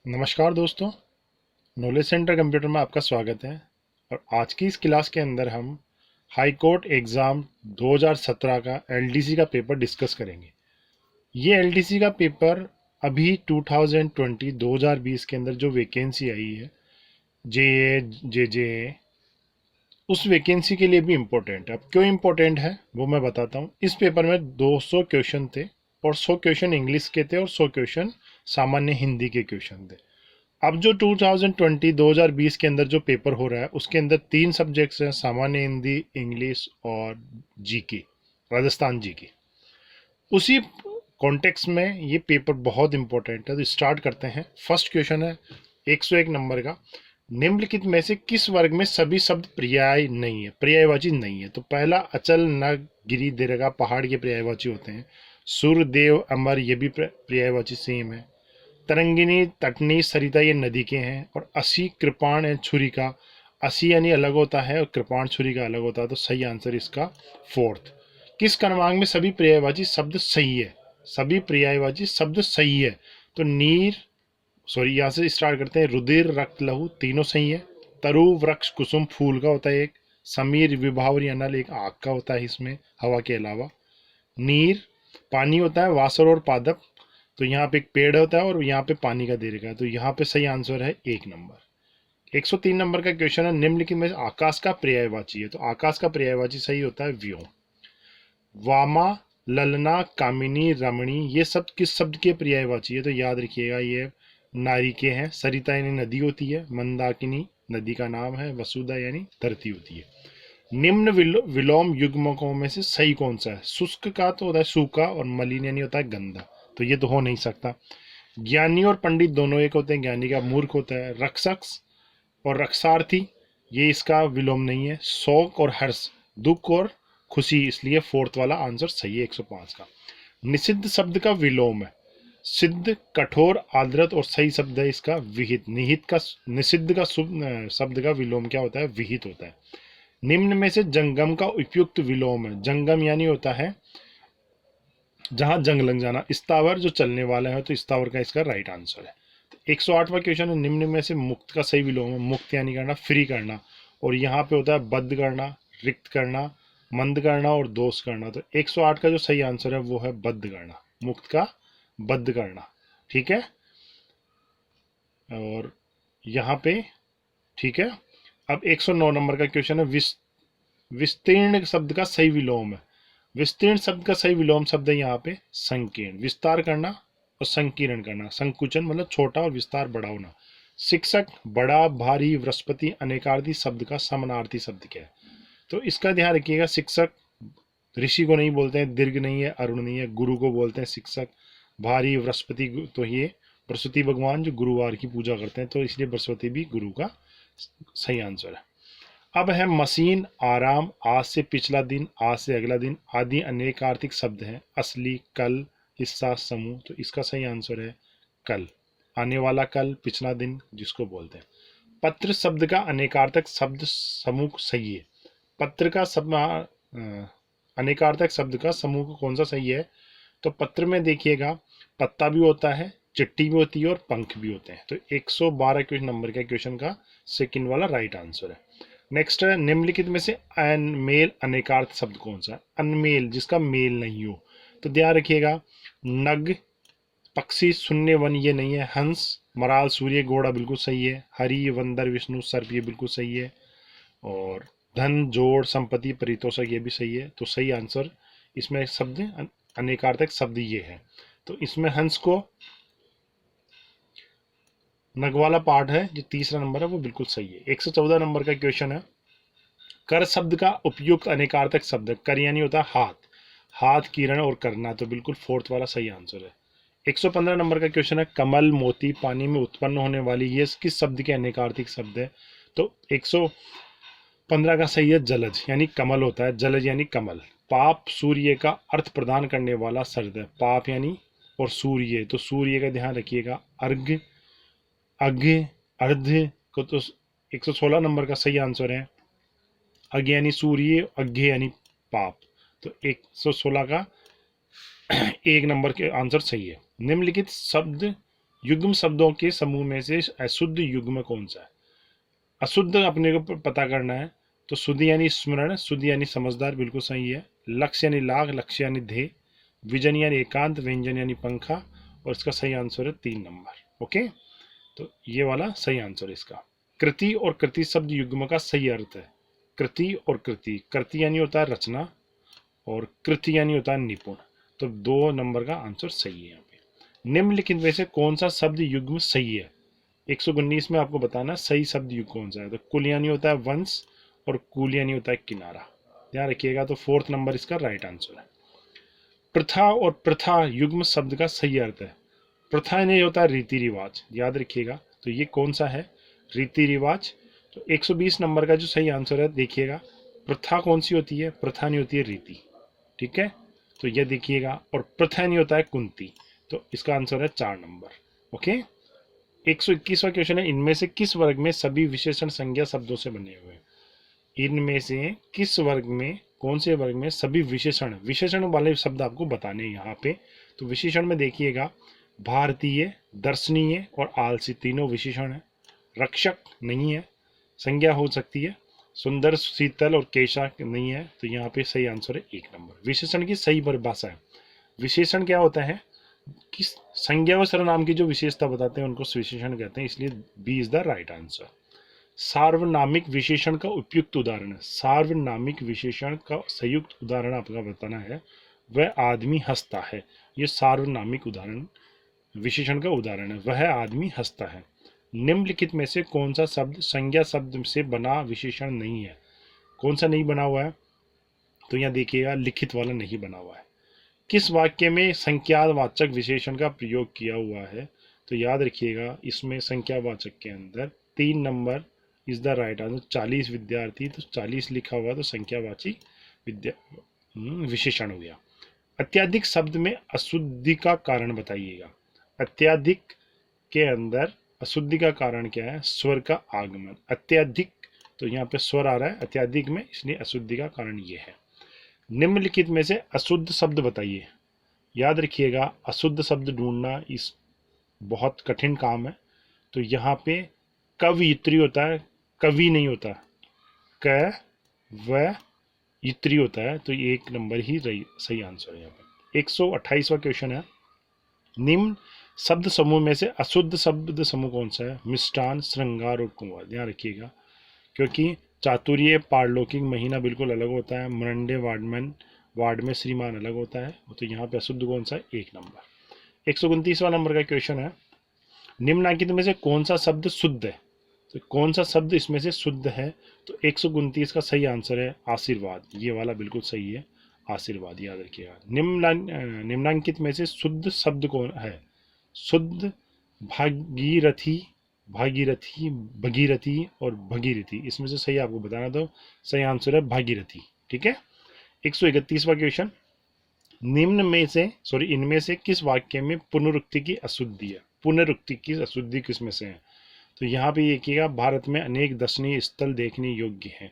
नमस्कार दोस्तों, knowledge centre computer में आपका स्वागत है। और आज की इस क्लास के अंदर हम हाई कोर्ट एग्ज़ाम 2017 का एलडीसी का पेपर डिस्कस करेंगे। ये एलडीसी का पेपर अभी 2020 के अंदर जो वैकेंसी आई है जे जे उस वैकेंसी के लिए भी इम्पोर्टेंट है। अब क्यों इम्पोर्टेंट है वो मैं बताता हूँ। इस पेपर में 200 क्वेश्चन थे और 100 क्वेश्चन इंग्लिश के थे और 100 क्वेश्चन सामान्य हिंदी के क्वेश्चन थे। अब जो 2020 के अंदर जो पेपर हो रहा है उसके अंदर 3 सब्जेक्ट्स हैं, सामान्य हिंदी, इंग्लिश और जीके, राजस्थान जीके। उसी कॉन्टेक्स्ट में ये पेपर बहुत इंपॉर्टेंट है। तो स्टार्ट करते हैं। फर्स्ट क्वेश्चन है 101 नंबर का। निम्नलिखित में से किस वर्ग में सभी शब्द पर्याय नहीं है, पर्यायवाची नहीं है? तो पहला अचल, नग, गिरी, दीर्घा पहाड़ के पर्यायवाची होते हैं। सुर, देव, अमर ये भी पर्यायवाची सेम है। तरंगिनी, तटनी, सरिता ये नदी के हैं। और असी, कृपाण एंड छुरिका, असी यानी अलग होता है और कृपाण छुरिका अलग होता है। तो सही आंसर इसका फोर्थ। किस क्रमांक में सभी पर्यायवाची शब्द सही है? सभी पर्यायवाची शब्द सही है। तो नीर, सॉरी यहाँ से स्टार्ट करते हैं। रुधिर, रक्त, लहू तीनों सही है। तरु, वृक्ष, कुसुम फूल का होता है एक। समीर, विभावर, अनल एक आग का होता है इसमें हवा के अलावा। नीर पानी होता है, वासर और पादप। तो यहाँ पे एक पेड़ होता है और यहाँ पे पानी का दीर्घ है। तो यहाँ पे सही आंसर है 1 नंबर। 103 नंबर का क्वेश्चन है। निम्नलिखित में आकाश का पर्यायवाची है? तो आकाश का पर्यायवाची सही होता है व्योम। वामा, ललना, कामिनी, रमणी ये सब किस शब्द के पर्यायवाची है? तो याद रखिएगा ये नारी के हैं। सरिता यानी नदी होती है। मंदाकिनी नदी का नाम है। वसुधा यानी धरती होती है। निम्न विलोम युग्मकों में से सही कौन सा है? शुष्क का तो होता है सूखा और मलिन यानी होता है गंदा। तो ये तो हो नहीं सकता। ज्ञानी और पंडित दोनों एक होते हैं। ज्ञानी का मूर्ख होता है। रक्षक और रक्षार्थी ये इसका विलोम नहीं है। शोक और हर्ष, दुख और खुशी, इसलिए फोर्थ वाला आंसर सही है 105 का। निषिद्ध शब्द का विलोम है सिद्ध, कठोर, आदृत और सही शब्द है इसका विहित। निहित का, निषिद्ध का शब्द का विलोम क्या होता है? विहित होता है। निम्न में से जंगम का उपयुक्त विलोम है? जंगम यानी होता है जहां जंग लग जाना। स्थावर जो चलने वाला है, तो स्थावर का इसका राइट आंसर है। 108वां क्वेश्चन है। निम्न में से मुक्त का सही विलोम है? मुक्त यानी करना, फ्री करना। और यहाँ पे होता है बद्ध करना, रिक्त करना, मंद करना और दोष करना। तो 108 का जो सही आंसर है वो है बद्ध करना, मुक्त का बद्ध करना। ठीक है। और यहाँ पे ठीक है। अब 109 नंबर का क्वेश्चन है। विस्तीर्ण शब्द का सही विलोम है? विस्तीर्ण शब्द का सही विलोम शब्द है यहाँ पे संकीर्ण। विस्तार करना और संकीर्ण करना। संकुचन मतलब छोटा और विस्तार बड़ा होना। शिक्षक, बड़ा, भारी, बृहस्पति अनेकार्थी शब्द का समानार्थी शब्द क्या है? तो इसका ध्यान रखिएगा। शिक्षक ऋषि को नहीं बोलते हैं, दीर्घ नहीं है, अरुण नहीं है, गुरु को बोलते हैं शिक्षक। भारी, बृहस्पति, तो ये बृहस्पति भगवान जो गुरुवार की पूजा करते हैं, तो इसलिए बृहस्पति भी गुरु का सही आंसर है। अब है मशीन, आराम, आज से पिछला दिन, आज से अगला दिन आदि अनेक आर्थिक शब्द हैं। असली, कल, हिस्सा, समूह। तो इसका सही आंसर है कल, आने वाला कल, पिछला दिन जिसको बोलते हैं। पत्र शब्द का अनेकार्थक शब्द समूह सही है? पत्र का अनेकार्थक शब्द का समूह कौन सा सही है? तो पत्र में देखिएगा पत्ता भी होता है, चिट्ठी भी होती है और पंख भी होते हैं। तो 112 क्वेश्चन नंबर का क्वेश्चन का सेकंड वाला राइट आंसर है। नेक्स्ट है। निम्नलिखित में से अनमेल अनेकार्थ शब्द कौन सा है? अनमेल जिसका मेल नहीं हो। तो ध्यान रखिएगा। नग, पक्षी, शून्य, वन ये नहीं है। हंस, मराल, सूर्य, घोड़ा बिल्कुल सही है। हरि, बंदर, विष्णु, सर्प ये बिल्कुल सही है। और धन, जोड़, संपत्ति, परितोषक ये भी सही है। तो सही आंसर इसमें शब्द अनेकार्थक शब्द ये है। तो इसमें हंस को नग वाला पार्ट है जो तीसरा नंबर है वो बिल्कुल सही है। 114 नंबर का क्वेश्चन है। कर शब्द का उपयुक्त अनेकार्थक शब्द है? कर यानी होता है हाथ, हाथ, किरण और करना। तो बिल्कुल फोर्थ वाला सही आंसर है। 115 नंबर का क्वेश्चन है। कमल, मोती, पानी में उत्पन्न होने वाली ये किस शब्द के अनेकार्थिक शब्द है? तो 115 का सही है जलज, यानी कमल होता है। जलज यानी कमल। पाप, सूर्य का अर्थ प्रदान करने वाला शब्द है। पाप यानी और सूर्य, तो सूर्य का ध्यान रखिएगा। अर्घ, अघ्य, अर्ध को तो 116 नंबर का सही आंसर है। अघ्य यानी सूर्य, अघ्य यानी पाप। तो 116 का 1 नंबर के आंसर सही है। निम्नलिखित शब्द युग्म शब्दों के समूह में से अशुद्ध युग्म कौन सा है? अशुद्ध अपने को पता करना है, तो शुद्ध यानी स्मरण, शुद्ध यानी समझदार, बिल्कुल सही है। लक्ष्य यानी लाग, लक्ष्य यानी ध्येय, विजन यानी एकांत, व्यंजन यानी पंखा, और इसका सही आंसर है 3 नंबर। ओके, तो ये वाला सही आंसर है इसका। कृति और कृति शब्द युग्म का सही अर्थ है। कृति और कृति, कृति यानी होता है रचना और कृति यानी होता है निपुण, तो 2 नंबर का आंसर सही है यहाँ पे। निम्नलिखित में से कौन सा शब्द युग्म सही है? 119 में आपको बताना सही शब्द युग्म कौन सा है। तो कुल यानी होता है वंश और कूल यानी होता है किनारा, ध्यान रखिएगा। तो 4th नंबर इसका राइट आंसर है। प्रथा और प्रथा युग्म शब्द का सही अर्थ है। प्रथा नहीं होता है रीति रिवाज, याद रखिएगा। तो ये कौन सा है? रीति रिवाज। तो 120 नंबर का जो सही आंसर है देखिएगा, प्रथा कौन सी होती है? प्रथा नहीं होती है रीति, ठीक है। तो ये देखिएगा, और प्रथा नहीं होता है कुंती, तो इसका आंसर है 4 नंबर। ओके, 121वां क्वेश्चन है, इनमें से किस वर्ग में सभी विशेषण संज्ञा शब्दों से बने हुए हैं? इनमें से किस वर्ग में, कौन से वर्ग में सभी विशेषण, विशेषण वाले शब्द आपको बताने हैं यहाँ पे। तो विशेषण में देखिएगा, भारतीय, दर्शनीय और आलसी तीनों विशेषण है। रक्षक नहीं है, संज्ञा हो सकती है। सुंदर, शीतल और केशा नहीं है, तो यहाँ पे सही आंसर है 1 नंबर। विशेषण की सही परिभाषा है। विशेषण क्या होता है कि संज्ञा व सर्वनाम की जो विशेषता बताते हैं उनको विशेषण कहते हैं, इसलिए B is the right answer. सार्वनामिक विशेषण का उपयुक्त उदाहरण है। सार्वनामिक विशेषण का संयुक्त उदाहरण आपका बताना है, वह आदमी हंसता है। यह सार्वनामिक उदाहरण विशेषण का उदाहरण है, वह आदमी हंसता है। निम्नलिखित में से कौन सा शब्द संज्ञा शब्द से बना विशेषण नहीं है? कौन सा नहीं बना हुआ है? तो यहाँ देखिएगा, लिखित वाला नहीं बना हुआ है। किस वाक्य में संख्यावाचक विशेषण का प्रयोग किया हुआ है? तो याद रखिएगा, इसमें संख्यावाचक के अंदर 3 number is the right answer. 40 विद्यार्थी, तो 40 लिखा हुआ तो संख्यावाची विशेषण हो गया। अत्याधिक शब्द में अशुद्धि का कारण बताइएगा। अत्याधिक के अंदर अशुद्धि का कारण क्या है? स्वर का आगमन। अत्याधिक, तो यहाँ पे स्वर आ रहा है अत्याधिक में, इसलिए अशुद्धि का कारण ये है। निम्नलिखित में से अशुद्ध शब्द बताइए। याद रखिएगा, अशुद्ध शब्द ढूंढना इस बहुत कठिन काम है। तो यहाँ पे कवियत्री होता है, कवि नहीं होता, क व इत्री होता है, तो ये 1 नंबर ही सही आंसर है यहाँ पे। 128वां क्वेश्चन है, निम्न शब्द समूह में से अशुद्ध शब्द समूह कौन सा है? मिष्टान, श्रृंगार और कुंवर, ध्यान रखिएगा, क्योंकि चातुर्य, पारलौकिक, महीना बिल्कुल अलग होता है। मरंडे, वार्डमैन, वार्ड में श्रीमान अलग होता है। तो यहाँ पे अशुद्ध कौन सा है? 1 नंबर। 129वां नंबर का क्वेश्चन है, निम्नलिखित में से कौन सा शब्द शुद्ध है? तो कौन सा शब्द इसमें से शुद्ध है? तो 129 का सही आंसर है आशीर्वाद, ये वाला बिल्कुल सही है, आशीर्वाद, याद रखिएगा। निम्नांकित में से शुद्ध शब्द कौन है? शुद्ध भागीरथी, भागीरथी, भगीरथी और भगीरथी, इसमें से सही आपको बताना, तो सही आंसर है भागीरथी, ठीक है। 131वां क्वेश्चन, निम्न में से इनमें से किस वाक्य में पुनरुक्ति की अशुद्धि है? पुनरुक्ति की अशुद्धि किस में से है? तो यहाँ पे देखिएगा, भारत में अनेक दर्शनीय स्थल देखने योग्य हैं।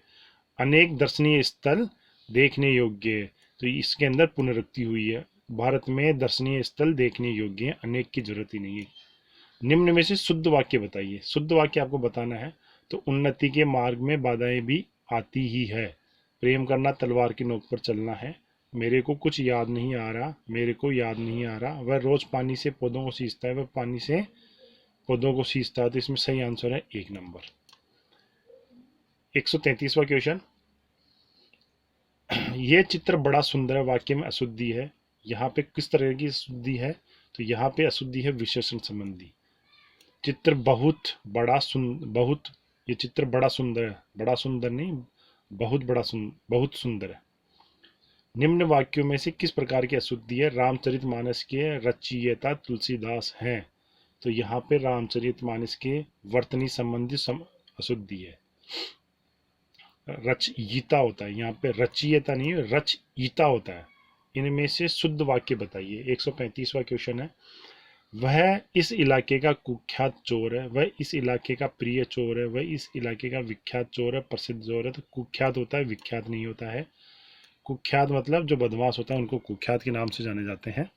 अनेक दर्शनीय स्थल देखने योग्य है, तो इसके अंदर पुनरुक्ति हुई है। भारत में दर्शनीय स्थल देखने योग्य है, अनेक की जरूरत ही नहीं है। निम्न में से शुद्ध वाक्य बताइए। शुद्ध वाक्य आपको बताना है, तो उन्नति के मार्ग में बाधाएं भी आती ही है। प्रेम करना तलवार की नोक पर चलना है। मेरे को कुछ याद नहीं आ रहा, मेरे को याद नहीं आ रहा। वह रोज पानी से पौधों को सींचता है, वह पानी से पौधों को सींचता है, तो इसमें सही आंसर है 1 नंबर। 133वां क्वेश्चन, यह चित्र बड़ा सुंदर है, वाक्य में अशुद्धि है। यहाँ पे किस तरह की अशुद्धि है? तो यहाँ पे अशुद्धि है विशेषण संबंधी। चित्र बहुत बड़ा बहुत, ये चित्र बड़ा सुंदर है, बड़ा सुंदर नहीं, बहुत बड़ा बहुत सुंदर है। निम्न वाक्यों में से किस प्रकार की अशुद्धि है? रामचरितमानस के रचयिता तुलसीदास हैं, तो यहाँ पे रामचरितमानस के वर्तनी संबंधी अशुद्धि है। रचयिता होता है, यहाँ पे रचयिता नहीं, रचयिता होता है। इनमें से शुद्ध वाक्य बताइए। 135वां क्वेश्चन है, वह इस इलाके का कुख्यात चोर है, वह इस इलाके का प्रिय चोर है, वह इस इलाके का विख्यात चोर है, प्रसिद्ध चोर है। तो कुख्यात होता है, विख्यात नहीं होता है। कुख्यात मतलब जो बदमाश होता है उनको कुख्यात के नाम से जाने जाते हैं।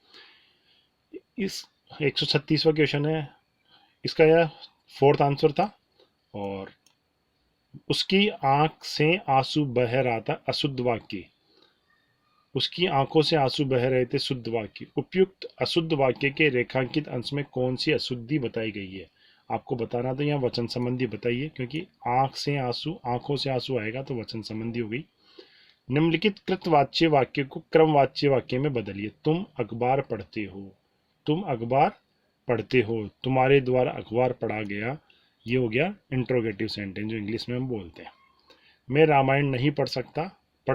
इस 136वां क्वेश्चन है, इसका यह फोर्थ आंसर था। और उसकी आंख से आंसू बह रहा था, अशुद्ध वाक्य। उसकी आंखों से आंसू बह रहे थे, शुद्ध वाक्य। उपयुक्त अशुद्ध वाक्य के रेखांकित अंश में कौन सी अशुद्धि बताई गई है? आपको बताना तो यहाँ वचन संबंधी बताइए, क्योंकि आंख से आंसू, आंखों से आंसू आएगा तो वचन संबंधी हो गई। निम्नलिखित कृतवाच्य वाक्य को क्रमवाच्य वाक्य में बदलिए। तुम अखबार पढ़ते हो, तुम अखबार पढ़ते हो, तुम्हारे द्वारा अखबार पढ़ा गया, ये हो गया इंट्रोगेटिव सेंटेंस जो इंग्लिश में हम बोलते हैं। मैं रामायण नहीं पढ़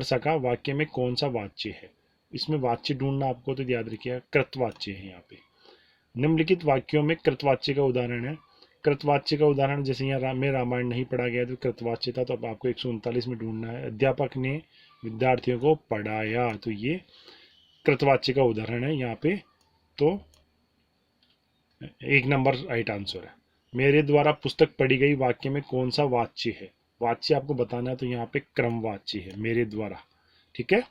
सका वाक्य में कौन सा वाच्य है? इसमें वाच्य ढूंढना आपको तो याद रखिएगा, कृतवाच्य है यहाँ पे। निम्नलिखित वाक्यों में कृतवाच्य का उदाहरण है। कृतवाच्य का उदाहरण जैसे यहाँ मैं रामायण नहीं पढ़ा गया तो कृतवाच्य था, तो अब आपको 139 में ढूंढना है। अध्यापक ने विद्यार्थियों को पढ़ाया, तो ये कृतवाच्य का उदाहरण है यहाँ पे, तो 1 नंबर राइट आंसर है। मेरे द्वारा पुस्तक पढ़ी गई वाक्य में कौन सा वाच्य है? वाच्य आपको बताना है, तो यहाँ पे क्रमवाच्य है, मेरे द्वारा। ठीक है।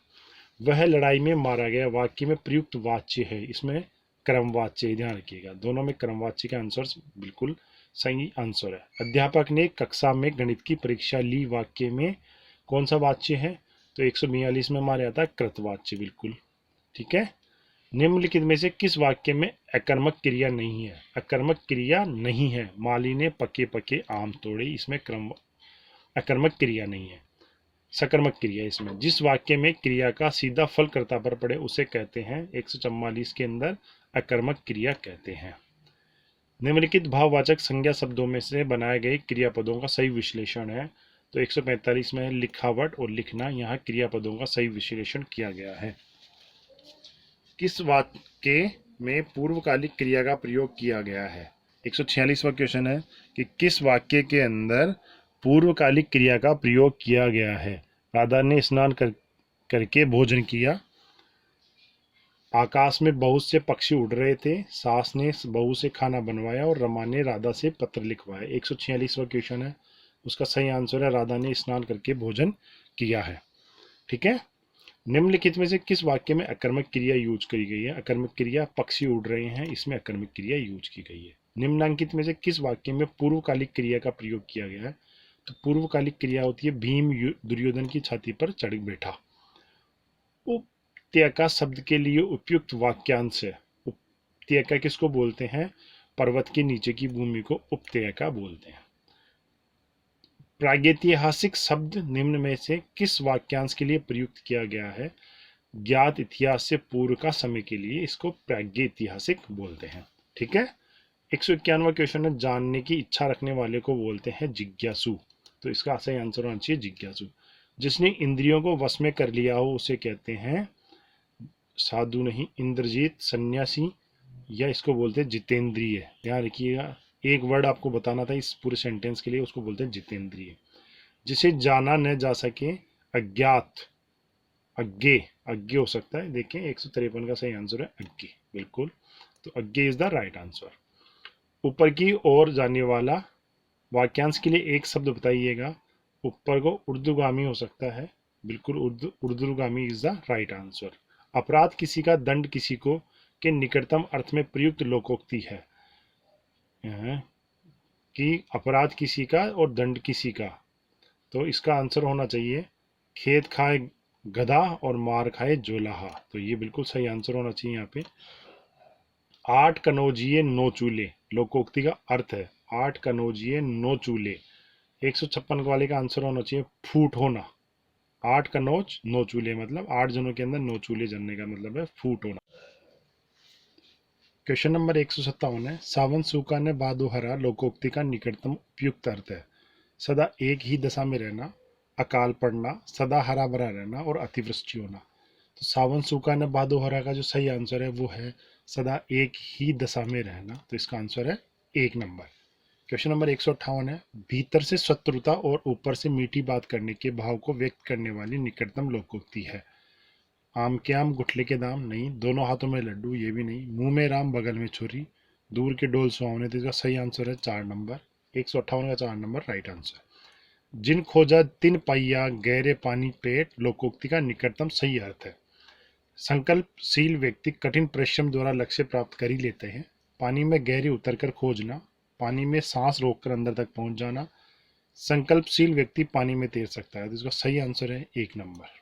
वह लड़ाई में मारा गया वाक्य में प्रयुक्त वाच्य है, इसमें क्रमवाच्य, ध्यान रखिएगा, दोनों में क्रमवाच्य का आंसर बिल्कुल सही आंसर है। अध्यापक ने कक्षा में गणित की परीक्षा ली वाक्य में कौन सा वाच्य है? तो 142 में हमारे आता है कृतवाच्य, बिल्कुल ठीक है। निम्नलिखित में से किस वाक्य में अकर्मक क्रिया नहीं है? अकर्मक क्रिया नहीं है। माली ने पके पके आम तोड़े, इसमें क्रम अकर्मक क्रिया नहीं है, सकर्मक क्रिया इसमें। जिस वाक्य में क्रिया का सीधा फल कर्ता पर पड़े उसे कहते हैं, 144 के अंदर अकर्मक क्रिया कहते हैं। निम्नलिखित भाववाचक संज्ञा शब्दों में से बनाए गए क्रियापदों का सही विश्लेषण है, तो 145 में लिखावट और लिखना, यहाँ क्रियापदों का सही विश्लेषण किया गया है। किस वाक्य में पूर्वकालिक क्रिया का प्रयोग किया गया है? 146वां क्वेश्चन है कि किस वाक्य के अंदर पूर्वकालिक क्रिया का प्रयोग किया गया है? राधा ने स्नान करके भोजन किया, आकाश में बहुत से पक्षी उड़ रहे थे, सास ने बहू से खाना बनवाया और रमा ने राधा से पत्र लिखवाया। 146वां क्वेश्चन है, उसका सही आंसर है राधा ने स्नान करके भोजन किया है। ठीक है। निम्नलिखित में से किस वाक्य में अकर्मक क्रिया यूज करी गई है? अकर्मक क्रिया पक्षी उड़ रहे हैं, इसमें अकर्मक क्रिया यूज की गई है। निम्नांकित में से किस वाक्य में पूर्वकालिक क्रिया का प्रयोग किया गया है? तो पूर्वकालिक क्रिया होती है भीम दुर्योधन की छाती पर चढ़ बैठा। उपत्यका शब्द के लिए उपयुक्त वाक्यांश है। उपत्यका किसको बोलते हैं? पर्वत के नीचे की भूमि को उपत्यका बोलते हैं। प्रागैतिहासिक शब्द निम्न में से किस वाक्यांश के लिए प्रयुक्त किया गया है? ज्ञात इतिहास से पूर्व का समय के लिए इसको प्रागैतिहासिक बोलते हैं। ठीक है। 151वां क्वेश्चन है, जानने की इच्छा रखने वाले को बोलते हैं जिज्ञासु, तो इसका सही आंसर होना चाहिए जिज्ञासु। जिसने इंद्रियों को वश में कर लिया हो उसे कहते हैं साधु नहीं, इंद्रजीत, सन्यासी, या इसको बोलते हैं जितेंद्रिय। ध्यान रखिएगा, एक वर्ड आपको बताना था इस पूरे सेंटेंस के लिए, उसको बोलते हैं जितेंद्रिय। जिसे जाना न जा सके, अज्ञात, अज्ञे, अज्ञे हो सकता है। देखें 153 का सही आंसर है अज्ञे, बिल्कुल, तो Agyeya is the right answer. ऊपर की ओर जाने वाला वाक्यांश के लिए एक शब्द बताइएगा। ऊपर को उर्दूगामी हो सकता है, बिल्कुल उर्दूगामी इज द राइट आंसर। अपराध किसी का, दंड किसी को के निकटतम अर्थ में प्रयुक्त लोकोक्ति है कि अपराध किसी का और दंड किसी का, तो इसका आंसर होना चाहिए खेत खाए गधा और मार खाए जोलाहा, तो ये बिल्कुल सही आंसर होना चाहिए यहाँ पे। 8 कनौजिए 9 चूल्हे लोकोक्ति का अर्थ है, 8 कनौजिए 9 चूल्हे। 156 वाले का आंसर होना चाहिए फूट होना। 8 कनौज 9 चूल्हे मतलब 8 जनों के अंदर 9 चूल्हे जलने का मतलब है फूट होना। क्वेश्चन नंबर 157 है, सावन सूखा ने बादो हरा लोकोक्ति का निकटतम उपयुक्त अर्थ है। सदा एक ही दशा में रहना, अकाल पड़ना, सदा हरा भरा रहना और अतिवृष्टि होना। तो सावन सूखा ने बादो हरा का जो सही आंसर है वो है सदा एक ही दशा में रहना, तो इसका आंसर है 1 नंबर। क्वेश्चन नंबर 158 है, भीतर से शत्रुता और ऊपर से मीठी बात करने के भाव को व्यक्त करने वाली निकटतम लोकोक्ति है। आम के आम गुठले के दाम नहीं, दोनों हाथों में लड्डू ये भी नहीं, मुंह में राम बगल में छुरी, दूर के डोल सुहावने, तो इसका सही आंसर है 4 नंबर। 158 का 4 नंबर राइट आंसर। जिन खोजा तिन पाइया गहरे पानी पेट लोकोक्ति का निकटतम सही अर्थ है। संकल्पशील व्यक्ति कठिन परिश्रम द्वारा लक्ष्य प्राप्त कर ही लेते हैं। पानी में गहरे उतरकर खोजना, पानी में सांस रोककर अंदर तक पहुंच जाना। संकल्पशील व्यक्ति पानी में तैर सकता है। तो इसका सही आंसर है 1 नंबर।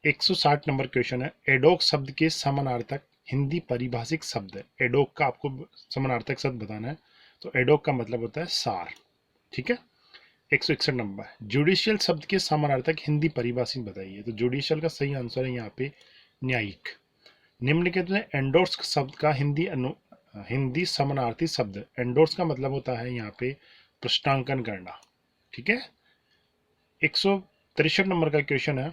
160 नंबर क्वेश्चन है, एडोक शब्द के समानार्थक हिंदी परिभाषिक शब्द है। एडोक का आपको समानार्थक शब्द बताना है, तो एडोक का मतलब होता है सार। ठीक है। 161 नंबर, जुडिशियल शब्द के समानार्थक हिंदी परिभाषित बताइए। तो जुडिशियल का सही आंसर है यहाँ पे न्यायिक। निम्नलिखित में एंडोर्स शब्द का हिंदी समानार्थी शब्द। एंडोर्स का मतलब होता है यहाँ पे पृष्ठांकन करना। ठीक है। 163 नंबर का क्वेश्चन है,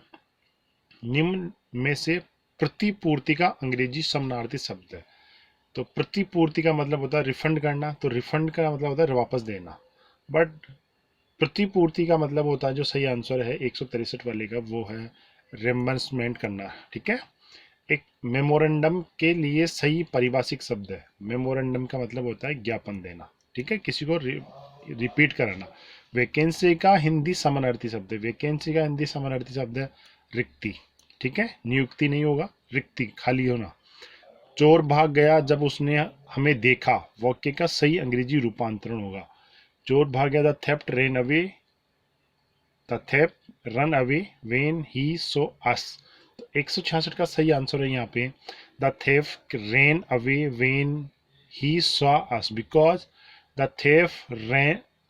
निम्न में से प्रतिपूर्ति का अंग्रेजी समानार्थी शब्द है। तो प्रतिपूर्ति का मतलब होता है रिफंड करना, तो रिफंड का मतलब होता है वापस देना, बट प्रतिपूर्ति का मतलब होता है, जो सही आंसर है 163 वाले का, वो है रेम्बर्समेंट करना। ठीक है। एक मेमोरेंडम के लिए सही पारिभाषिक शब्द है। मेमोरेंडम का मतलब होता है ज्ञापन देना। ठीक है, किसी को रिपीट कराना। वैकेंसी का हिंदी समानार्थी शब्द है। वैकेंसी का हिंदी समानार्थी शब्द है रिक्ति। ठीक है, नियुक्ति नहीं होगा, रिक्ति, खाली होना। चोर भाग गया जब उसने हमें देखा, वाक्य का सही अंग्रेजी रूपांतरण होगा। चोर भाग गया, the theft run away, the theft run away when he saw us. 166 का सही आंसर है यहाँ पे the theft run away when he saw us, because the theft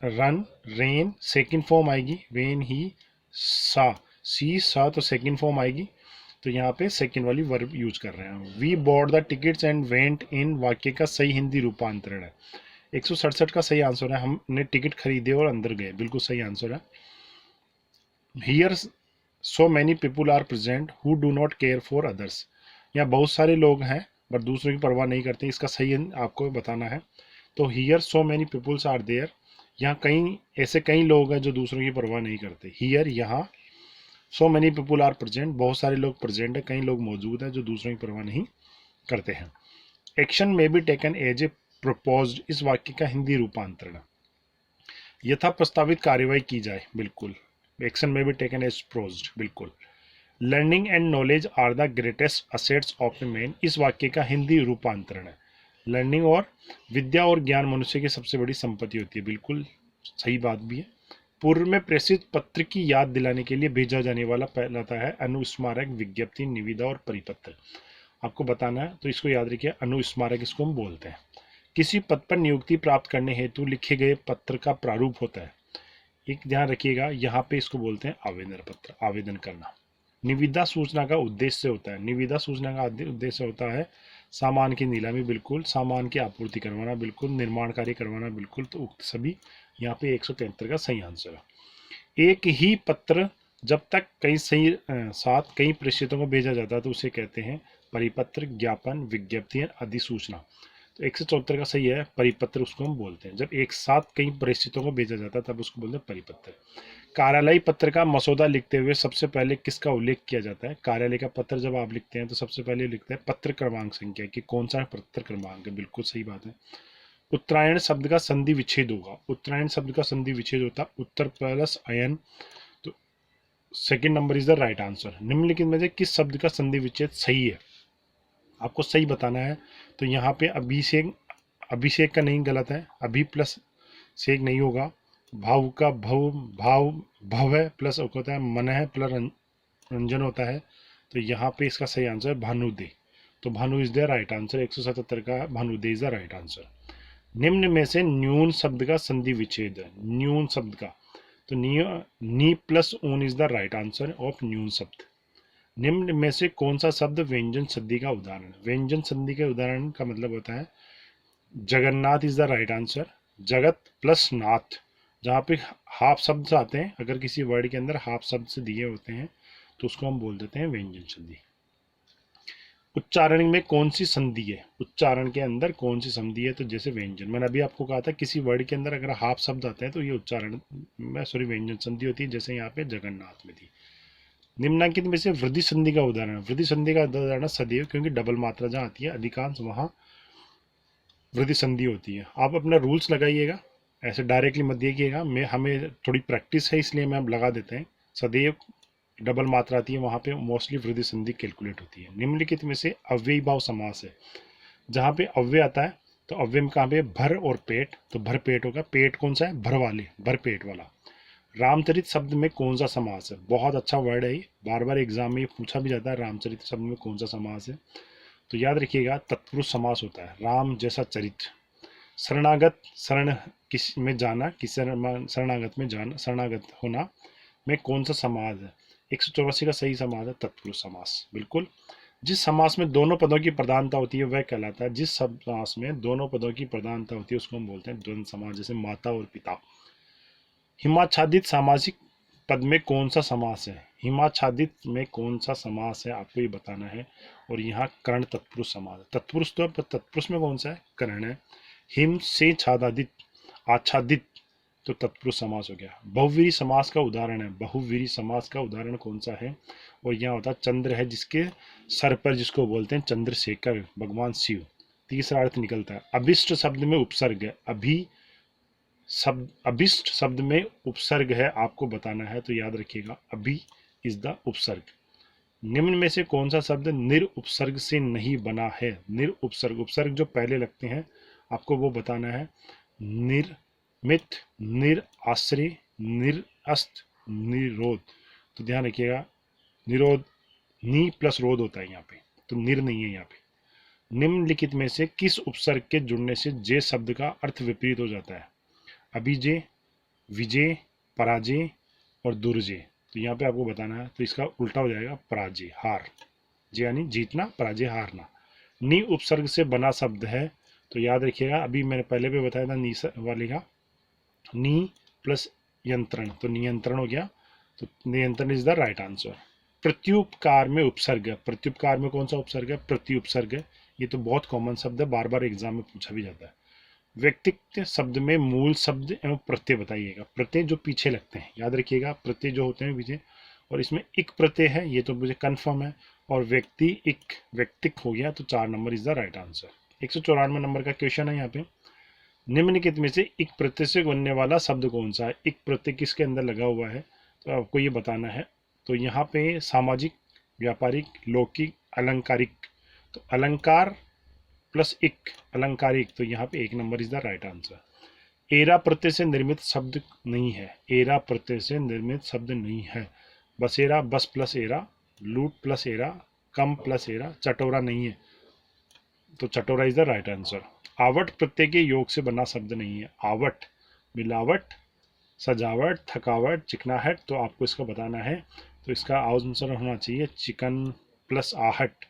run ran second form आएगी, व्हेन ही सा, सी सा तो second form आएगी, तो यहाँ पे सेकेंड वाली वर्ब यूज कर रहे हैं। We bought the tickets and went in, वाक्य का सही हिंदी रूपांतरण है। 167 का सही आंसर है हमने टिकट खरीदे और अंदर गए, बिल्कुल सही आंसर है। Here so many people are present who do not care for others, यहाँ बहुत सारे लोग हैं बट दूसरों की परवाह नहीं करते, इसका सही आपको बताना है। तो here so many peoples are there, यहाँ कई लोग हैं जो दूसरों की परवाह नहीं करते। हियर यहाँ, so many people are present, बहुत सारे लोग प्रेजेंट है, कई लोग मौजूद हैं जो दूसरों की परवाह नहीं करते हैं। एक्शन में be taken as a proposed, इस वाक्य का हिंदी रूपांतरण, यथा प्रस्तावित कार्यवाही की जाए, बिल्कुल। एक्शन में बी टेकन एज प्रोज्ड, बिल्कुल। Learning and knowledge are the greatest assets of a man, इस वाक्य का हिंदी रूपांतरण है, लर्निंग और विद्या और ज्ञान मनुष्य की सबसे बड़ी संपत्ति होती है, बिल्कुल सही बात भी है। पूर्व में प्रेषित पत्र की याद दिलाने के लिए भेजा जाने वाला कहलाता है अनुस्मारक, विज्ञप्ति, निविदा और परिपत्र। आपको बताना है, तो इसको याद रखिए, अनुस्मारक इसको हम बोलते हैं। किसी पद पर नियुक्ति प्राप्त करने हेतु लिखे गए पत्र का प्रारूप होता है। एक ध्यान रखिएगा, यहाँ पे इसको बोलते हैं आवेदन पत्र, आवेदन करना। निविदा सूचना का उद्देश्य होता है, निविदा सूचना का उद्देश्य होता है सामान की नीलामी, बिल्कुल, सामान की आपूर्ति करवाना, बिल्कुल, निर्माण कार्य करवाना, बिल्कुल। तो उक्त सभी यहाँ पे 173 का सही आंसर है। एक ही पत्र जब तक साथ कई प्रेषितों को भेजा जाता है तो उसे कहते हैं परिपत्र, ज्ञापन, विज्ञप्ति, अधिसूचना। तो 174 का सही है परिपत्र, उसको हम बोलते हैं जब एक साथ कई प्रेषितों को भेजा जाता है तब उसको बोलते हैं परिपत्र। कार्यालय पत्र का मसौदा लिखते हुए सबसे पहले किसका उल्लेख किया जाता है? कार्यालय का पत्र जब आप लिखते हैं तो सबसे पहले लिखते हैं पत्र क्रमांक संख्या कि कौन सा पत्र क्रमांक है, बिल्कुल सही बात है। उत्तरायण शब्द का संधि विच्छेद होगा, उत्तरायण शब्द का संधि विच्छेद होता है उत्तर प्लस अयन, तो second number is the right answer. निम्नलिखित में से किस शब्द का संधि विच्छेद सही है, आपको सही बताना है। तो यहाँ पे अभिषेक, अभिषेक का नहीं, गलत है, अभी प्लस शेक नहीं होगा। भाव का भव है प्लस होता है मन है प्लस रंजन होता है, तो यहाँ पे इसका सही आंसर है भानुदे, तो Bhanu is the right answer. 177 का भानुदे इज द राइट आंसर। निम्न में से न्यून शब्द का संधि विच्छेद है, न्यून शब्द का, तो नी प्लस ऊन is the right answer of न्यून शब्द। निम्न में से कौन सा शब्द व्यंजन संधि का उदाहरण है? व्यंजन संधि के उदाहरण का मतलब होता है Jagannath is the right answer, जगत प्लस नाथ, जहाँ पे हाफ शब्द आते हैं, अगर किसी वर्ड के अंदर हाफ शब्द से दिए होते हैं तो उसको हम बोल देते हैं व्यंजन संधि। उच्चारण में कौन सी संधि है, उच्चारण के अंदर कौन सी संधि है? तो जैसे व्यंजन, मैंने अभी आपको कहा था किसी वर्ड के अंदर अगर हाफ शब्द आते हैं तो ये उच्चारण में व्यंजन संधि होती है, जैसे यहाँ पे जगन्नाथ में थी। निम्नलिखित में से वृद्धि संधि का उदाहरण, वृद्धि संधि का उदाहरण सदैव, क्योंकि डबल मात्रा जहाँ आती है अधिकांश वहाँ वृद्धि संधि होती है। आप अपना रूल्स लगाइएगा, ऐसे डायरेक्टली मत देखिएगा, हमें थोड़ी प्रैक्टिस है इसलिए मैं लगा देते हैं। सदैव डबल मात्रा आती है वहाँ पे मोस्टली वृद्धि संधि कैलकुलेट होती है। निम्नलिखित में से अव्ययी भाव समास है, जहाँ पे अव्यय आता है तो अव्यय में कहाँ पे भर और पेट, तो भर पेट होगा। पेट कौन सा है? भर वाले, भर पेट वाला। रामचरित शब्द में कौन सा समास है? बहुत अच्छा वर्ड है ये, बार बार एग्जाम में पूछा भी जाता है, रामचरित शब्द में कौन सा समास है? तो याद रखिएगा तत्पुरुष समास होता है। राम जैसा चरित्र। शरणागत, शरण किस में जाना, किस शरणागत में जाना, शरणागत होना में कौन सा समास है? 184 का सही समास है तत्पुरुष समास, बिल्कुल। जिस समास में दोनों पदों की प्रधानता होती है वह कहलाता है, जिस समास में दोनों पदों की प्रधानता होती है उसको हम बोलते हैं द्वंद्व समास, जैसे माता और पिता। हिमाच्छादित सामासिक पद में कौन सा समास है? हिमाच्छादित में कौन सा समास है आपको ये बताना है। और यहाँ कर्ण तत्पुरुष समास है। तत्पुरुष तो तत्पुरुष में कौन सा है? कर्ण है। हिम से छादादित, आच्छादित, तो तत्पुरुष समास हो गया। बहुवीरी समास का उदाहरण है। बहुवीरी समास का उदाहरण कौन सा है? और यहाँ होता है चंद्र है जिसके सर पर, जिसको बोलते हैं चंद्रशेखर, भगवान शिव। तीसरा अर्थ निकलता है। अभिष्ट शब्द में उपसर्ग है। शब्द, अभिष्ट शब्द में उपसर्ग है, आपको बताना है, तो याद रखिएगा अभी इज द उपसर्ग। निम्न में से कौन सा शब्द निरुपसर्ग से नहीं बना है? निरुपसर्ग, उपसर्ग जो पहले लगते हैं आपको वो बताना है। निर्मित, निराश्रय, निरस्त, निरोध। तो ध्यान रखिएगा निरोध, नी प्लस रोध होता है यहाँ पे, तो निर नहीं है यहाँ पे। निम्नलिखित में से किस उपसर्ग के जुड़ने से जे शब्द का अर्थ विपरीत हो जाता है? अभिजय, विजय, पराजय और दुर्जय। तो यहाँ पे आपको बताना है, तो इसका उल्टा हो जाएगा पराजय, हार। जय यानी जीतना, पराजय हारना। नी उपसर्ग से बना शब्द है, तो याद रखिएगा अभी मैंने पहले भी बताया था नी वाले का, नी प्लस यंत्रण, तो नियंत्रण हो गया, तो नियंत्रण इज द राइट आंसर। प्रत्युपकार में उपसर्ग है। प्रत्युपकार में कौन सा उपसर्ग है? प्रत्युपसर्ग है। ये तो बहुत कॉमन शब्द है, बार बार एग्जाम में पूछा भी जाता है। व्यक्तित्व शब्द में मूल शब्द एवं प्रत्यय बताइएगा। प्रत्यय जो पीछे लगते हैं, याद रखिएगा प्रत्यय जो होते हैं पीछे, और इसमें इक प्रत्यय है, ये तो मुझे कंफर्म है। और व्यक्ति इक, व्यक्तिक हो गया, तो 4 number is the right answer. 194 number का क्वेश्चन है यहाँ पे। निम्नलिखित में से इक प्रत्यय से बनने वाला शब्द कौन सा है? इक प्रत्यय किसके अंदर लगा हुआ है, तो आपको ये बताना है। तो यहाँ पे सामाजिक, व्यापारिक, लौकिक, अलंकारिक, तो अलंकार प्लस इक, अलंकारिक, तो यहाँ पे 1 number is the right answer. Era प्रत्यय से निर्मित शब्द नहीं है। एरा प्रत्यय से निर्मित शब्द नहीं है। बसेरा, बस प्लस एरा, लूट प्लस एरा, कम प्लस एरा, चटोरा नहीं है, तो चटोरा इज द राइट आंसर। आवट प्रत्यय के योग से बना शब्द नहीं है। आवट, मिलावट, सजावट, थकावट, चिकनाहट, तो आपको इसका बताना है। तो इसका आंसर होना चाहिए चिकन प्लस आहट।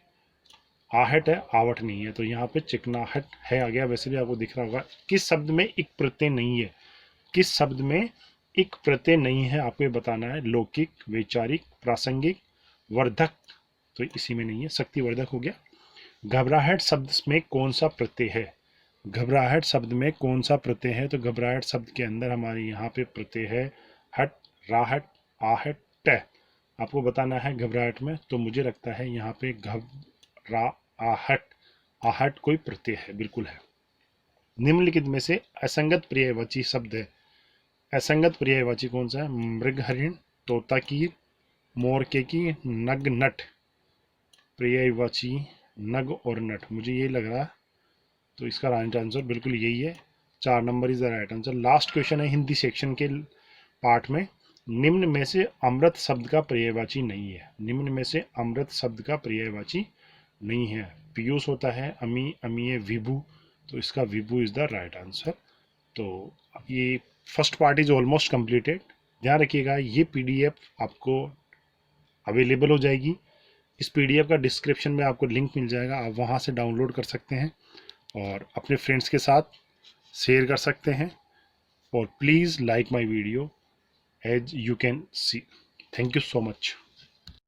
आहट है, आवट नहीं है, तो यहाँ पे चिकनाहट है आ गया। वैसे भी आपको दिख रहा होगा। किस शब्द में इक प्रत्यय नहीं है? किस शब्द में इक प्रत्यय नहीं है आपको ये बताना है। लौकिक, वैचारिक, प्रासंगिक, वर्धक, तो इसी में नहीं है। शक्तिवर्धक हो गया। घबराहट शब्द में कौन सा प्रत्यय है? घबराहट शब्द में कौन सा प्रत्यय है? तो घबराहट शब्द के अंदर हमारे यहाँ पे प्रत्यय है हट, राहट, आहट, ट। आपको बताना है घबराहट में, तो मुझे लगता है यहाँ पे घबरा आहट, आहट कोई प्रत्यय है, बिल्कुल है। निम्नलिखित में से असंगत पर्यायवाची शब्द है। असंगत पर्यायवाची कौन सा है? मृग, हरिण, तोता, कीर, मोर, केकी, नग, नट। पर्यायवाची नग और नट, मुझे ये लग रहा है, तो इसका राइट आंसर बिल्कुल यही है। 4 number is the right answer. Last question है हिंदी सेक्शन के पार्ट में। निम्न में से अमृत शब्द का पर्यायवाची नहीं है। निम्न में से अमृत शब्द का पर्यायवाची नहीं है। पीयूष होता है, अमी, अमीय, विभू, तो इसका विभू इज द राइट आंसर। तो ये first part is almost completed. ध्यान रखिएगा ये पीडीएफ आपको अवेलेबल हो जाएगी। इस पीडीएफ का डिस्क्रिप्शन में आपको लिंक मिल जाएगा, आप वहाँ से डाउनलोड कर सकते हैं और अपने फ्रेंड्स के साथ शेयर कर सकते हैं। और please like my video as you can see. Thank you so much.